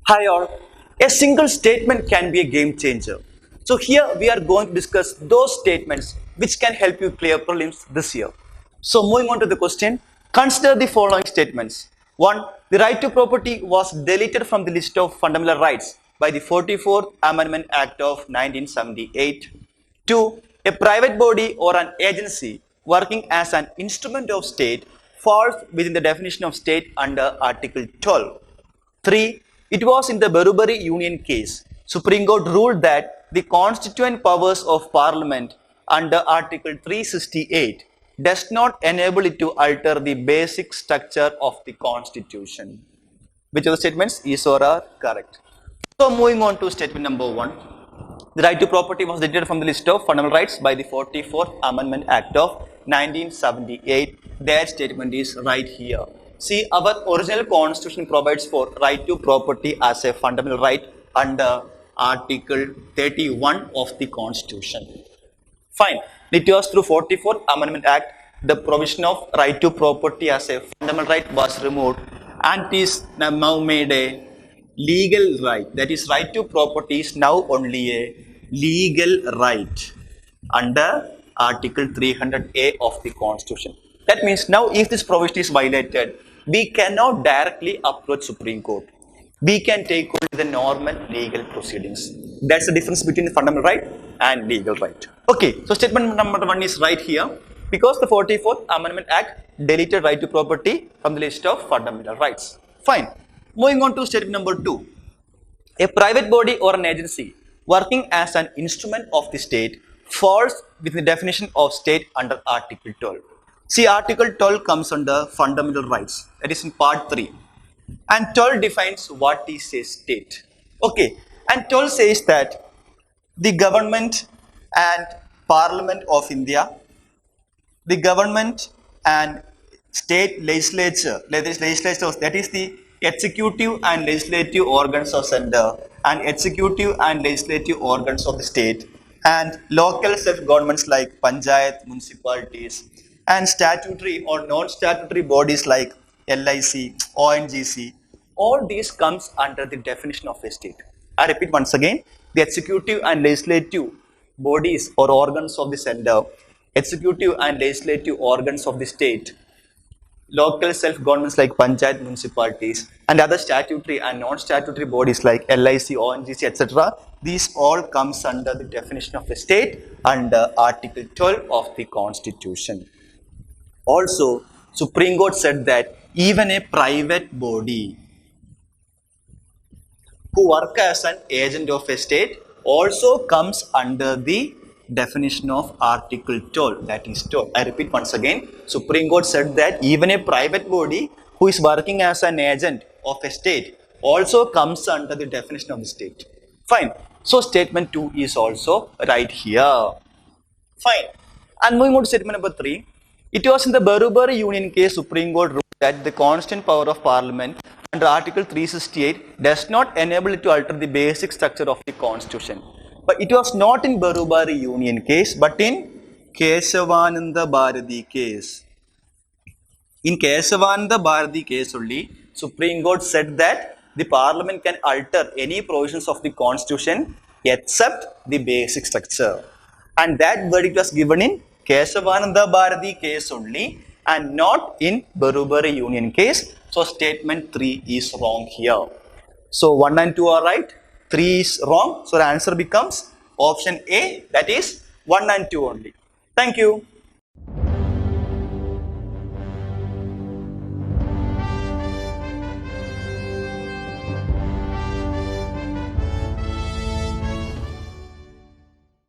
Hi all. A single statement can be a game changer. So here we are going to discuss those statements which can help you clear prelims this year. So moving on to the question, consider the following statements. 1. The right to property was deleted from the list of fundamental rights by the 44th Amendment Act of 1978. 2. A private body or an agency working as an instrument of state falls within the definition of state under Article 12. 3. It was in the Berubari Union case. Supreme Court ruled that the constituent powers of Parliament under Article 368 does not enable it to alter the basic structure of the Constitution. Which of the statements is or are correct? So moving on to statement number 1. The right to property was deleted from the list of fundamental rights by the 44th Amendment Act of 1978. That statement is right here. See, our original constitution provides for right to property as a fundamental right under Article 31 of the Constitution. Fine. It was through 44th Amendment Act, the provision of right to property as a fundamental right was removed and is now made a legal right. That is, right to property is now only a legal right under Article 300A of the Constitution. That means now if this provision is violated, we cannot directly approach Supreme Court. We can take only the normal legal proceedings. That's the difference between the fundamental right and legal right. Okay, so statement number 1 is right here because the 44th Amendment Act deleted right to property from the list of fundamental rights. Fine. Moving on to statement number 2. A private body or an agency working as an instrument of the state falls within the definition of state under Article 12. See, Article 12 comes under fundamental rights. That is in part 3. And 12 defines what is a state. Okay. And 12 says that the government and Parliament of India, the government and state legislature, that is the executive and legislative organs of center and executive and legislative organs of the state and local self-governments like panchayat, municipalities, and statutory or non-statutory bodies like LIC, ONGC, all these comes under the definition of a state. I repeat once again, the executive and legislative bodies or organs of the center, executive and legislative organs of the state, local self-governments like panchayat, municipalities, and other statutory and non-statutory bodies like LIC, ONGC, etc. These all comes under the definition of a state under Article 12 of the Constitution. Also, Supreme Court said that even a private body who work as an agent of a state also comes under the definition of Article 12, that is 12. I repeat once again, Supreme Court said that even a private body who is working as an agent of a state also comes under the definition of the state. Fine. So statement 2 is also right here. Fine. And moving on to statement number 3. It was in the Berubari Union case Supreme Court ruled that the constant power of Parliament under Article 368 does not enable it to alter the basic structure of the Constitution. But it was not in Berubari Union case, but in Kesavananda Bharati case. In Kesavananda Bharati case only, Supreme Court said that the Parliament can alter any provisions of the Constitution except the basic structure. And that verdict was given in Kesavananda Bharati case only and not in Berubari Union case. So statement 3 is wrong here. So 1 and 2 are right, 3 is wrong. So the answer becomes option A, that is 1 and 2 only. Thank you.